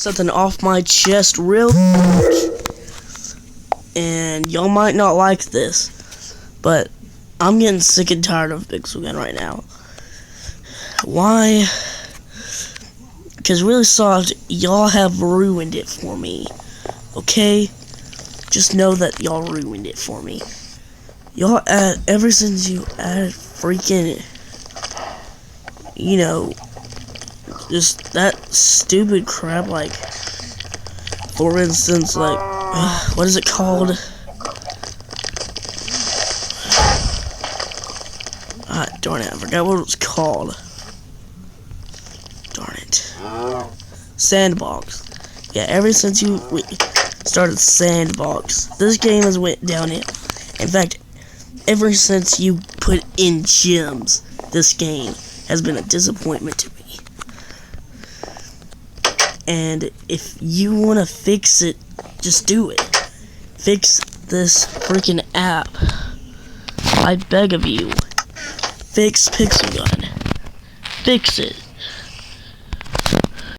something off my chest real quick. And y'all might not like this, but I'm getting sick and tired of Pixel Gun right now. Why? Because rilisoft, y'all have ruined it for me. Okay? Just know that y'all ruined it for me. Y'all ever since you added freaking, you know, just that stupid crap, like, for instance, like, what is it called? Darn it, I forgot what it was called. Darn it. Sandbox. Yeah, ever since you started Sandbox, this game has went downhill. In fact, ever since you put in gems, this game has been a disappointment to me. And if you want to fix it, just do it. Fix this freaking app. I beg of you. Fix Pixel Gun. Fix it.